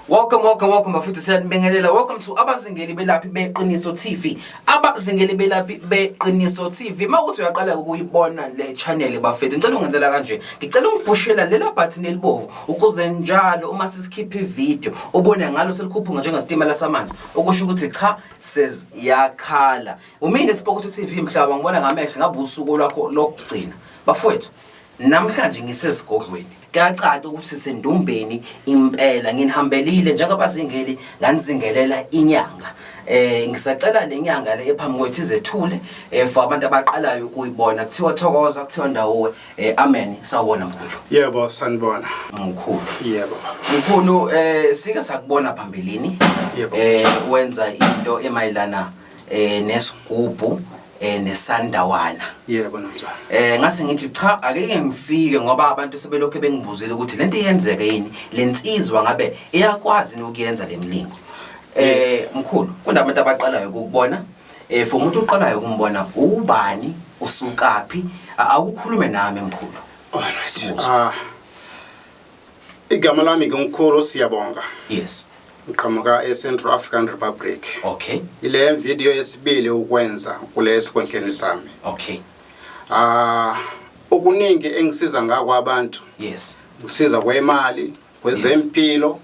Welcome bafethu siyanibingelela. Welcome to abazingeli belaphi beqiniso TV. Abazingeli belaphi beqiniso TV. Mawuthi uyaqala ukuyibona le channel bafethu, ngicela ungenzela kanje. Ngicela ungiphushela lela button elibovu ukuze njalo uma sisikhipha ivideo ubone ngalo selikhupha njengestimela samanzi. Okusho ukuthi cha says yakhala. Umine Spokotho TV mhlaba ngibona ngamehlo ngabe usuku lwakho lokugcina. Bafethu namhlanje ngisesigodlweni. Kuyacaca ukuthi sisendumbeni impela nginihambelile njengabazingeli nganizingelela inyanga. Ngisacela lenyanga le ephambi kwethu izethule for abantu abaqalayo ukuyibona kuthiwa thokoza kuthiwa ndawo amen sawubona mkhulu. Yebo sanibona mkhulu. Yebo mkhulu sike sakubona phambilini wenza into emayilana nesigubhu nesandawana. Yebo nomzana. Ngase ngithi cha ake ngifike ngoba abantu sebelokho bengibuzile ukuthi lento iyenzeka yini lensizwa ngabe iyakwazi ukuyenza lemlingo. Mkhulu kunabantu abaqalayo ukubona for umuntu oqalayo ukumbona ubani usukapi akukhulume nami mkhulu. Alright. Igama lami ngumkhulu Siyabonga. Yes. Ngiqhamuka eCentral African Republic. Okay. Ile video yesibili ukwenza kule sikhonkheni sami. Okay. Okuningi engisiza ngakho abantu. Yes. Ngisiza kwemali, kwezempilo.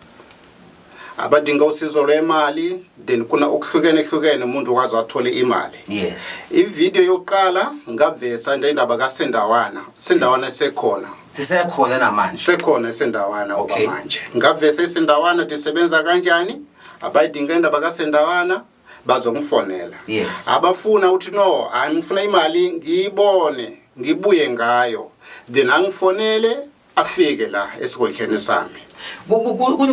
Abadinga usizo lwemali, then kuna okuhlukene umuntu ukwazi athola imali. Yes. Ivideo yokuqala ngavesa indaba kaSendawana. Sendawana sekhona. Sisekhona namanje. Sekhona eSendawana okwamanje. Ngavesa iSendawana disebenza kanjani? Abayidinga indaba kaSendawana bazongifonela. Yes. Abafuna uthi no, angifuna imali ngiyibone, ngibuye ngayo. Then angifonele afike la esikhonkheni sami.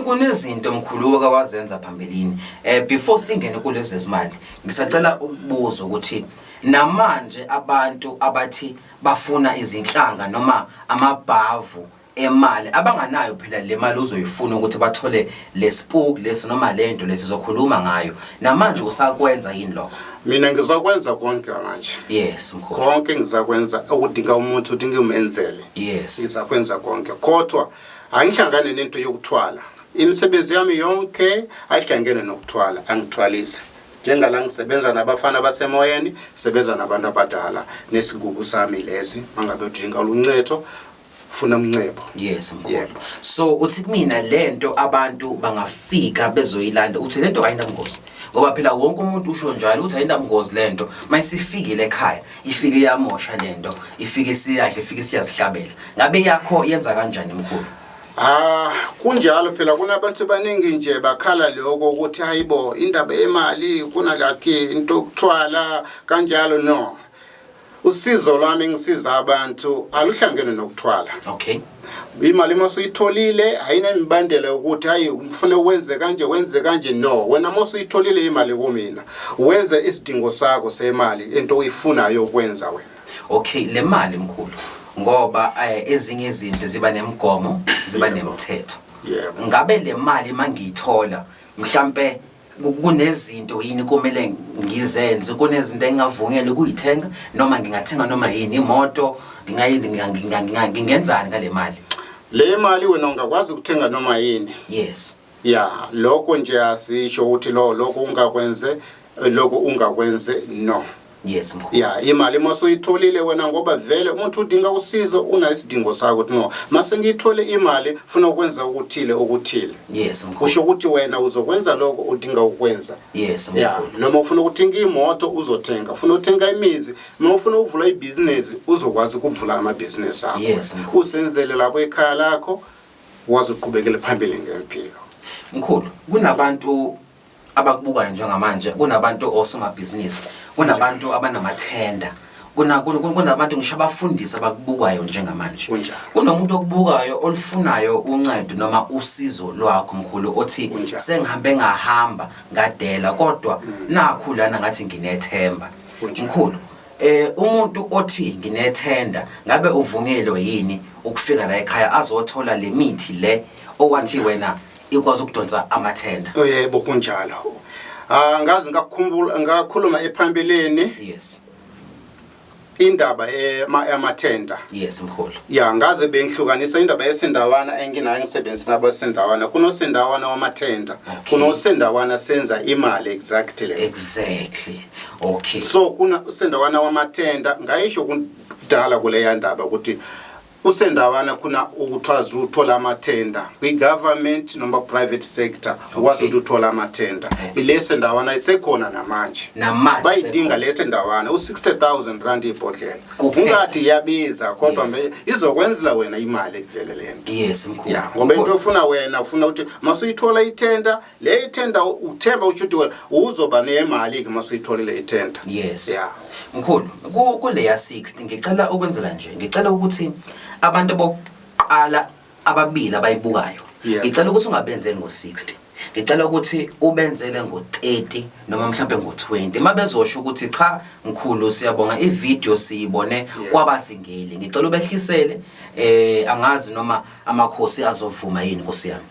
Kunezinto mkhulu okawazenza phambilini. Before singene kulezi zimali, ngisacela ukubuza ukuthi namanje abantu abathi bafuna izinhlanga noma amabhavu emali abanganayo phela le mali uzoyifuna ukuthi bathole lespook lesi noma lento lesizokhuluma ngayo. Namanje usakwenza yini lokho? Mina ngizakwenza konke manje. Yes mkhulu. Konke ngizakwenza ukudinga umuntu udinga umenzele. Yes. Ngizakwenza konke. Kodwa angihlangane nento yokuthwala. Imisebenzi yami yonke ayihlangene nokuthwala, angithwalise. Njengala ngisebenza nabafana basemoyeni, sebenza nabantu abadala nesigugu sami lesi, mangabe udinga uluncedo, funa umncebo. Yes mkhulu. So uthi kumina lento abantu bangafika bezoyilanda uthi lento ayinabungozi. Ngoba phela wonke umuntu usho njalo uthi ayinabungozi lento, mayisifikile ekhaya, ifike yamosha lento, ifike siyahle, ifike siyazihlabela. Ngabe yakho yenza kanjani mkhulu? Kunjalo phela kunabantu baningi nje bakhala lokho ukuthi hayibo indaba yemali kunalakhi into okuthwala kanjalo no. Usizo lwami ngisiza abantu aluhlangene nokuthwala. Okay. Imali masuyitholile ayina imibandela ukuthi hayi ufune wenze kanje no. Wena masuyitholile imali kumina wenze isidingo sakho semali into oyifunayo ukwenza wena. Okay, le mali mkhulu ngoba ezinye izinto ziba nemigomo ziba nemithetho. Yebo. Ngabe le mali mangiyithola mhlambe kunezinto yini kumele ngizenze kunezinto engavunyelwe ukuyithenga noma ngingathenga noma yini imoto ngingenzani ngale mali? Le mali wena ungakwazi ukuthenga noma yini. Yes. Yeah, lokho nje asisho ukuthi lokho ungakwenze no. Yes mkhulu. Yeah, imali masuyitholile wena ngoba vele umuntu udinga usizo unayisidingo sakho ukuthi no mase ngiyithole imali funa ukwenza okuthile. Yes mkhulu. Kusho ukuthi wena uzokwenza lokho udinga ukwenza. Yes mkhulu. Yeah, noma ufuna ukuthenga imoto uzothenga, ufuna ukuthenga imizi, noma ufuna ukuvula ibusiness uzokwazi ukuvula amabhizinisi akho. Yes mkhulu. Usenzele lapho ekhaya lakho wazi uqhubekele phambili ngempilo. Mkhulu, kunabantu abakubukayo njengamanje, kunabantu osomabhizinisi, kunabantu abanamathenda, kunabantu ngisho abafundisi abakubukayo njengamanje. Kunomuntu okubukayo olufunayo uncedo noma usizo lwakho mkhulu othi sengihambe ngahamba ngadela kodwa nakhulana ngathi nginethemba. Mkhulu, umuntu othi nginethenda ngabe uvunyelwe yini ukufika la ekhaya azothola le mithi le owathi wena ikwazi ukudonsa amathenda? Yebo kunjalo. Ngazi ngakhuluma ephambeleni. Yes. indaba emathenda. Yes mkhulu. Ya ngaze bengihlukanisa indaba yesendawana enginayo ngisebenzisa nabasendawana kunosendawana wamathenda kunosendawana senza imali exactly. Okay. So kuna usendawana wamathenda ngayisho kudala kule yandaba ukuthi usendawana kuna ukuthwaza uthola amathenda kwi-government noma private sector ukwazi ukuthola amathenda ilese ndawana isekhona namanje bayidinga lese ndawana u60,000 rand ibhodlela ungathi iyabiza kodwa izokwenzela wena imali ekuvele lento. Yes mkhulu. Yeah, ngoba into ofuna wena ufuna ukuthi masuyithola ithenda le ithenda uthemba ukuthi wena uzoba nemali ke masuyitholile ithenda. Yes. Yeah. Mkhulu kule ya 60 ngicela ukwenzela nje ngicela ukuthi abantu bokuqala ababili abayibukayo ngicela ukuthi ungabenzeli ngo60 ngicela ukuthi ubenzele ngo30 noma mhlambe ngo20 mabezosho ukuthi cha mkhulu siyabonga ivideo siyibone kwabazingeli ngicela ubehlisele angazi noma amakhosi azovuma yini Nkosi yami.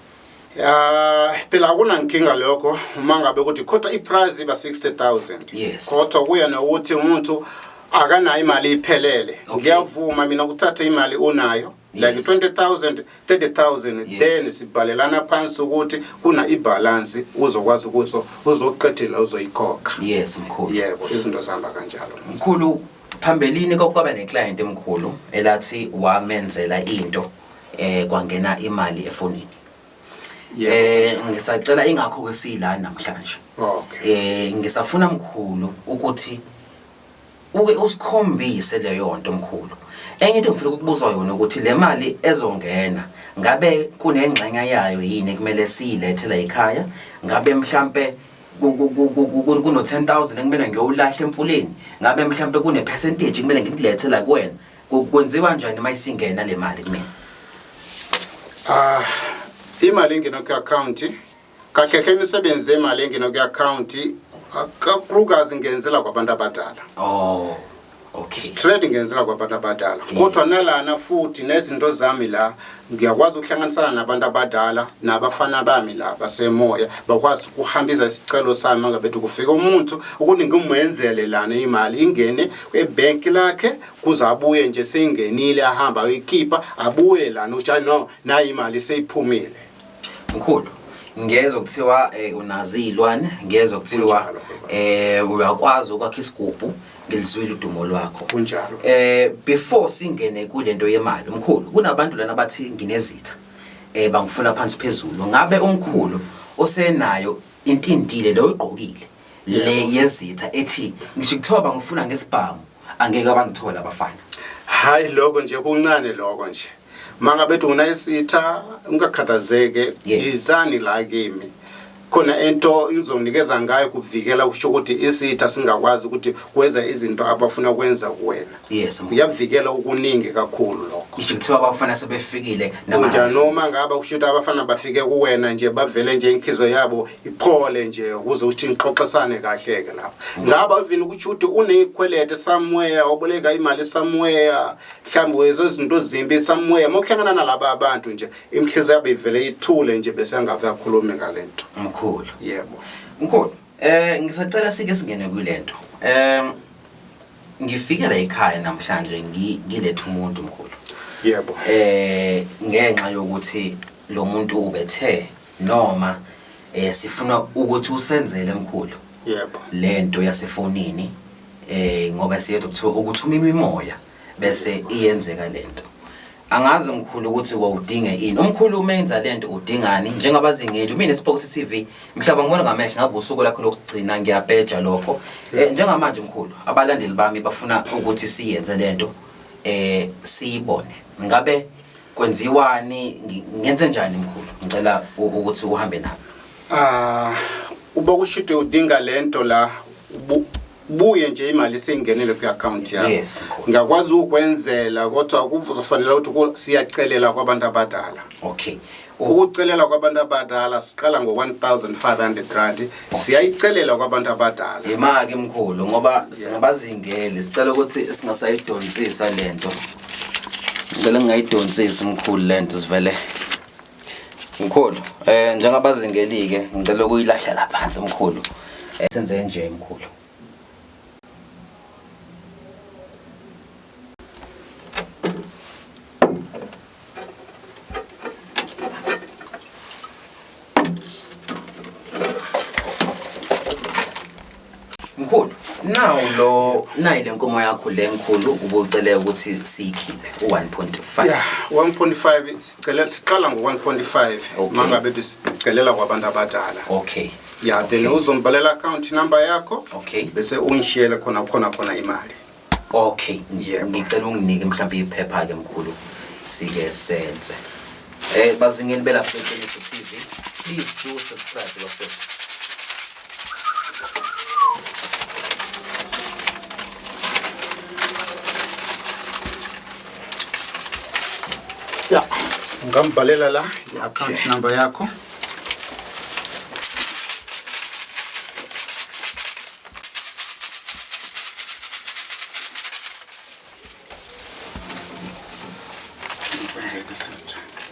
Phela akunankinga lokho uma ngabe ukuthi khotha iprice iba 60,000. Yes. Kodwa kuya nokuthi umuntu akanayo imali iphelele. Ngiyavuma mina ukuthatha imali onayo like 20,000 30,000 then sibhalelana phansi ukuthi kuna ibalance uzokwazi ukuthi uzoqedela uzoyikhokha. Yes mkhulu. Yebo izinto zihamba kanjalo. Mkhulu phambelini kokuba neclient emkhulu elathi wamenzela into kwangena imali efonini. Ngisacela ingakho ke sila namhlanje. Okay. Ngisafuna mkhulu ukuthi uke usikhombise leyo nto mkhulu. Enye into ngifuna ukubuza yona ukuthi le mali ezongena ngabe kunengxenye yayo yini kumele siyilethela ekhaya ngabe mhlambe kuno 10,000 ekumele ngiyolahla emfuleni ngabe mhlambe kune percentage kumele ngikulethela kuwena kwenziwa kanjani mayisingena le mali kumina? Imali engena ku account kahle ke imisebenzi emali engena ku account kakhulukazi ngenzela kwabantu abadala. Oh okay. Straight ngenzela kwabantu abadala. Kodwa nalana futhi nezinto zami la ngiyakwazi ukuhlanganisana nabantu abadala nabafana bami la basemoya bakwazi ukuhambisa isicelo sami ngabethi kufika umuntu ukuthi ngimwenzele lana imali ingene ebank lakhe kuzabuye nje sengenile ahamba uyikhipha abuye lana utshani no na imali seyiphumile. Mkhulu ngiyezwa kuthiwa unazilwane ngiyezwa kuthiwa uyakwazi ukwakha isigubhu ngilizwile udumo lwakho kunjalo. Before singene kulento yemali mkhulu kunabantu lana bathi nginezitha bangifuna phansi phezulu ngabe umkhulu osenayo intindile lo igqokile le yezitha ethi ngisho kuthiwa bangifuna ngesibhamu angeke abangithola abafana. Hayi lokho nje kuncane lokho nje mangabethi unayisitha ungakhathazeke izani la kimi khona into izonikeza ngayo kuvikela kusho ukuthi isitha singakwazi ukuthi kwenza izinto abafuna kwenza kuwena. Yes uyavikela ukuningi kakhulu lokho ngisho kuthiwa abafana sebefikile noma ngaba kushuthi abafana bafike kuwena nje bavele nje inkhizo yabo iphole nje ukuze uthi nixoxisane kahle ke lapho ngaba even ukuthi unekwelete somewhere oboleka imali somewhere mhlawumbe ezozinto zimbi somewhere mokuhlangana nalabo abantu nje imhliziyo yabo ivele ithule nje bese angave akhulume ngalento. Mkhulu. Yebo. Mkhulu, ngisacela sike singene kulento. Ngifike la ekhaya namhlanje ngilethe umuntu mkhulu. Yebo. Ngenxa yokuthi lo muntu ubethe noma sifuna ukuthi usenzele mkhulu. Yebo. Lento yasefonini ngoba siyethu kuthiwa ukuthuma imimoya bese iyenzeka lento. Angazi mkhulu ukuthi wawudinga ini umkhulu umenza lento udingani njengabazingeli mina eSport TV mhlaba ngibona ngamehlo ngabe usuku lakho lokugcina ngiyabheja lokho njengamanje mkhulu abalandeli bami bafuna ukuthi siyenze lento siyibone ngabe kwenziwani ngenze njani mkhulu ngicela ukuthi uhambe nami. Uba kushite udinga lento la buye nje imali singenele ku account yakho. Yes, ngakwazi ukwenzela kodwa kuzofanele ukuthi siyacelela kwabantu abadala. Okay. Ukucelela kwabantu abadala siqala ngo-1,500 rand siyayicelela kwabantu abadala. Imaki mkhulu ngoba singabazingeli sicela ukuthi singasayidonsisa lento. Ngicela ngayidonsisi mkhulu lento sivele. Mkhulu njengabazingeli ke ngicela ukuyilahla la phansi mkhulu. Senze nje mkhulu. Mkhulu, nayi le nkomo yakho le mkhulu ubucele ukuthi siyikhiphe u1.5. Yeah, 1.5 siqala ngo1.5 mangabe sicelela kwabantu abadala. Okay. Yeah, then uzombalela account number yakho. Okay. Bese ungishiyele khona imali. Okay. Ngicela unginike mhlawumbe iphepha ke mkhulu sike senze. Bazingeli belapha eQiniso TV. Please do subscribe bafethu. Yeah, ngambhalela la i-account number yakho.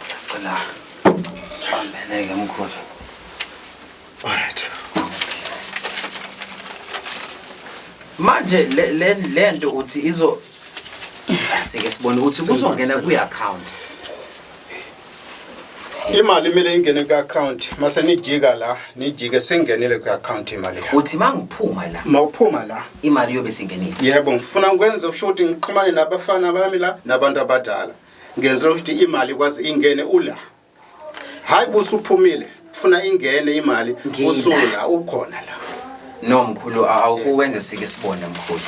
Sicela sibambeleke mkhulu. Alright. Manje le nto uthi izo asike sibone ukuthi kuzongena kwi-account. Imali imele ingene ku-account mase nijika la nijike sengenile ku-account imali yakho. Uthi mangiphuma la Mawuphuma la imali yobe singenile. yebo ngifuna ukwenza ukuthi ngixhumane nabafana bami la nabantu abadala ngenzela ukuthi imali kwazi ingene ula hayi busuphumile ufuna ingene imali usula ukhona la. No mkhulu awukuwenze sike sibone mkhulu.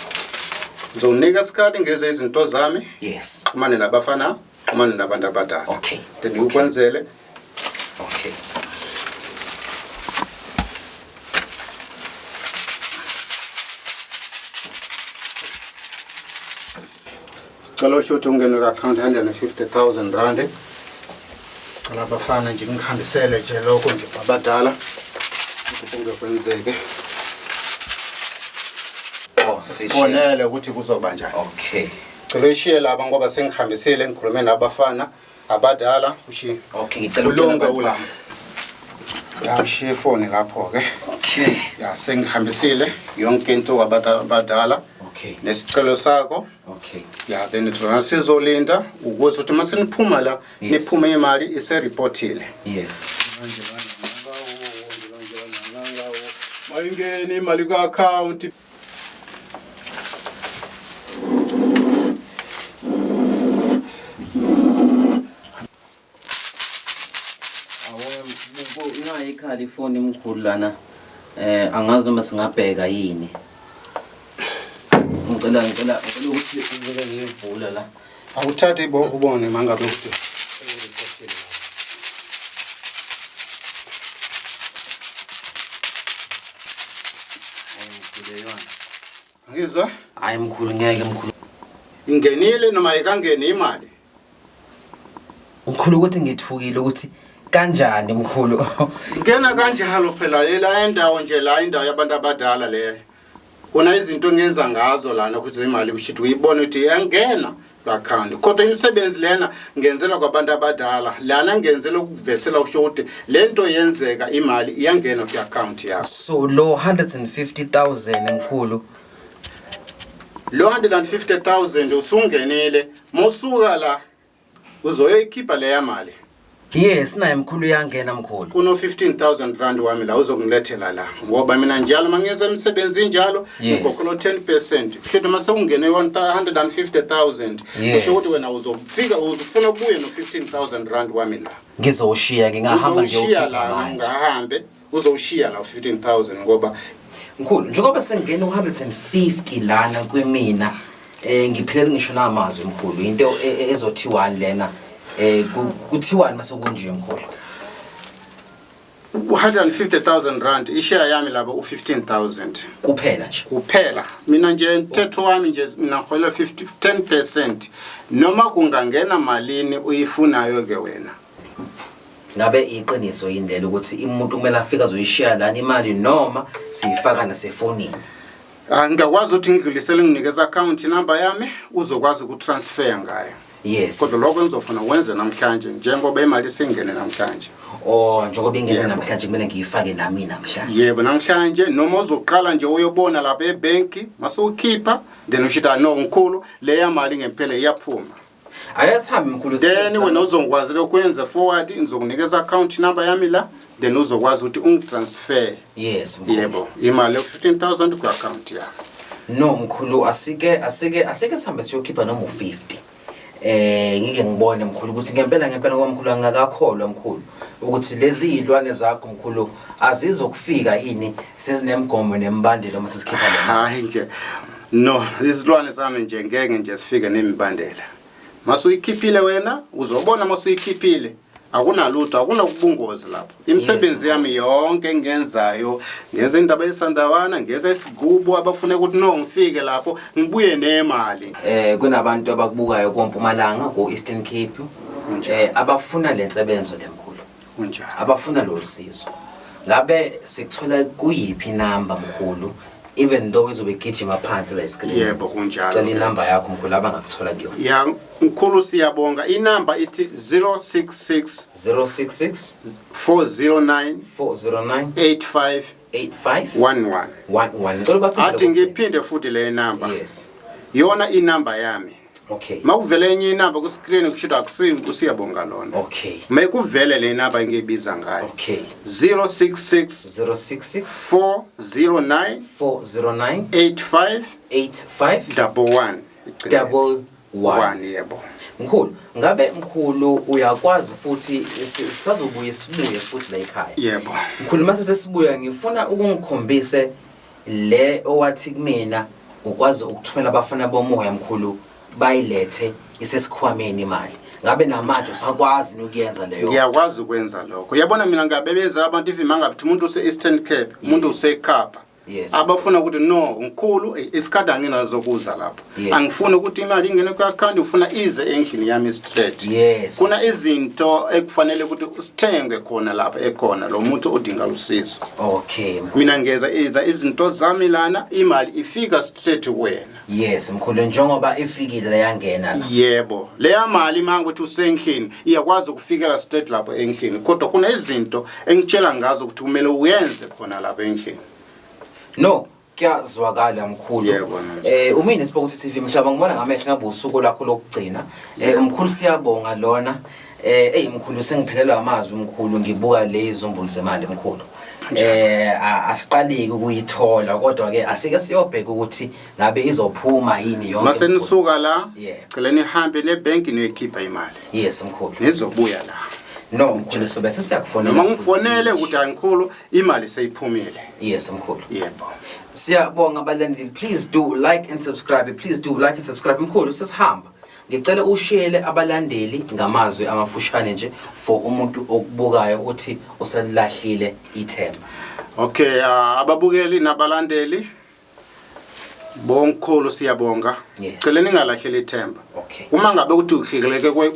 Ngizonika isikhathi ngeze izinto zami. Yes. Xhumane nabafana xhumane nabantu abadala. Okay. Then ukwenzele. Okay. Sicela ukuthi ungene ku-account 150,000 rand. Cela abafana nje ngihambisele nje lokho nje abadala kungekwenzeke. Sibonele ukuthi kuzoba njani. Okay. Cela ishiye laba ngoba sengihambisile ngikhulume nabafana abadala ushi. Okay, ngicela ukulunga ya ushiye phone lapho ke. Okay. Ya sengihambisile yonke into abadala. Okay. Nesicelo sakho. Okay. Ya then thina sizolinda ukuze uthi mase niphuma la niphume imali ise reportile. Yes. Mayingene imali ku account. Ikhali ifoni mkhulu lana angazi noma singabheka yini. Ngicela ukuthi ubeke ngiyivula la. Awuthathi ubone mangabe ukuthi ngizwa hayi mkhulu ngeke mkhulu. Ingenile noma ikangeni imali? Mkhulu ukuthi ngithukile ukuthi kanjani mkhulu. Ngena kanjalo phela la endawo nje la indawo yabantu abadala le. Kuna izinto ngenza ngazo lana ukuthi imali kushithi uyibone ukuthi iyangena ku-account. Kodwa imisebenzi lena ngenzela kwabantu abadala. Lana ngenzela ukuvesela usho ukuthi lento yenzeka imali iyangena ku-account yakho. So lo 150,000 mkhulu. Lo 150,000 usungenile mosuka la uzoyikhipha leya mali. Yes, naye mkhulu yangena mkhulu. Kuno 15,000 rand wami la uzongilethela la ngoba mina njalo mangenza imisebenzi njalo ngikhokhela 10%. Kusho mase ungene 150,000 kusho ukuthi wena uzofika uzofuna kubuye no 15,000 rand wami la. Ngizoshiya ngingahamba ngiyokhipa la ngahambe uzoshiya la 15,000 ngoba mkhulu njengoba sengena 150 lana kwemina ngiphelele ngisho namazwi mkhulu into ezothiwani lena kuthiwani masokunje mkhulu 150,000 rand ishare yami laba u15,000 kuphela nje kuphela mina nje mthetho wami nje mina khola 10% noma kungangena malini uyifunayo ke wena ngabe iqiniso yindlela ukuthi umuntu kumele afike azoyishare lana imali noma siyifaka nasefonini. Ngakwazi ukuthi ngidlulisele nginikeza account number yami uzokwazi ukutransfer ngayo. Yes. Kodwa lokho ngizofuna wenze namhlanje njengoba imali singene namhlanje. Njengoba ingene namhlanje kumele ngiyifake nami namhlanje. Yebo namhlanje noma uzoqala nje uyobona lapha ebanki mase ukhipha then ushita no ngikhulu leya mali ngempela iyaphuma. Ayasahambe mkhulu then wena uzongwazi ukwenza forward ngizokunikeza account number yami la then uzokwazi ukuthi ungitransfer yes mkhulu. yebo imali yo 15,000 ku account yakho. No mkhulu asike sihambe siyokhipha noma u50 ngike ngibone mkhulu ukuthi ngempela kwamkhulu angakakholwa mkhulu ukuthi lezi izilwane zakho mkhulu azizokufika yini sezinemgomo nembandela uma sesikhipha le mali. Hayi nje no izilwane zami nje ngeke nje sifike nemibandela. Masuyikhiphile wena uzobona masuyikhiphile akunalutho akunakubungozi lapho. Imisebenzi yami yonke engenzayo ngenza indaba yesandawana ngenza isigubu abafuna ukuthi no ngifike lapho ngibuye nemali. Kunabantu abakubukayo koMpumalanga ko Eastern Cape abafuna lensebenzo lemkhulu. Kunjani? Abafuna lo lusizo. Ngabe sikuthola kuyiphi number mkhulu even though izobe gijima phansi la screen. Yebo kunjalo. Sicela inamba yakho mkhulu abangakuthola kuyona. Ya mkhulu siyabonga inamba ithi 066 066 409 85 11. 11. Athi ngiphinde futhi le number. Yes. Yona inamba yami. Okay. Makuvele enye inamba ku screen kusho akusini usiyabonga lona. Okay. Mayikuvele le number engiyibiza ngayo. Okay. 066 409 85 11. Yebo. Mkhulu, ngabe mkhulu uyakwazi futhi sisazobuye sibuye futhi la ekhaya. Yebo. Mkhulu mase sesibuya ngifuna ukungikhombise le owathi kumina ukwazi ukuthumela abafana bomoya mkhulu bayilethe isesikhwameni imali. Ngabe namanje usakwazi ukuyenza leyo? Ngiyakwazi ukwenza lokho. Uyabona mina ngabebeza abantu if mangabe umuntu use Eastern Cape, umuntu use Kapa. Yes. Abafuna ukuthi no ngikhulu isikhathi anginazokuza lapho. Yes. Angifuni ukuthi imali ingene ku account ufuna ize endlini yami straight. Yes. Kuna izinto ekufanele ukuthi usithenge khona lapha ekhona lo muntu odinga usizo. Okay. Mina ngeza izinto zami lana imali ifika straight kuwena. Yes mkhulu njengoba ifikile yangena la. Yebo. Leya mali mangakuthi usendlini iyakwazi ukufikela straight lapho endlini kodwa kuna izinto engitshela ngazo ukuthi kumele uyenze khona lapho endlini. No, kuyazwakala mkhulu. Umini Sport TV mhlaba ngibona ngamehlo ngabe usuku lakho lokugcina. Umkhulu siyabonga lona. Mkhulu sengiphelelwa amazwi mkhulu ngibuka lezizombulu zemali mkhulu. Asiqalike ukuyithola kodwa ke asike siyobheka ukuthi ngabe izophuma yini yonke. Mase nisuka la, cela nihambe nebank niyokhipha imali. Yes mkhulu. Nizobuya la. No mkhulu sobe sesiyakufonela. Noma ngifonele ukuthi angikhulu imali seyiphumile. Yes mkhulu. Yebo. Siyabonga abalandeli, please do like and subscribe. Please do like and subscribe mkhulu sesihamba. Ngicela ushare abalandeli ngamazwi amafushane nje for umuntu okubukayo uthi usalahlile ithemba. Okay, ababukeli nabalandeli bomkhulu siyabonga. Cela ningalahleli ithemba. Okay. Uma ngabe uthi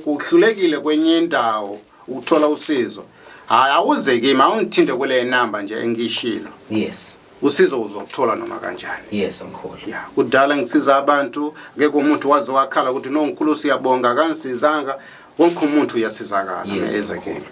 uhlulekile kwenye indawo uthola usizo. Hayi awuzeke mawungithinte kule number nje engishilo. Yes. Usizo uzokuthola noma kanjani. Yes mkhulu. Yeah, kudala ngisiza abantu ngeke umuntu wazi wakhala ukuthi no mkhulu siyabonga kanisizanga wonke umuntu uyasizakala ezekeni.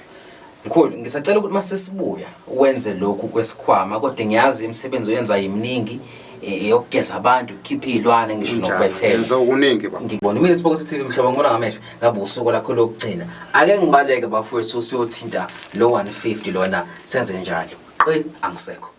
Mkhulu ngisacela ukuthi masesibuya wenze lokhu kwesikhwama kodwa ngiyazi imisebenzi oyenza yiminingi eyokugeza abantu ukukhipha izilwane ngisho nokwethela. Yenza okuningi baba. Ngibona mina Sport TV mhlaba ngibona ngamehlo ngabe usuku lakho lokugcina. Ake ngibaleke bafowethu usiyothinta lo 150 lona senze njalo. Angisekho.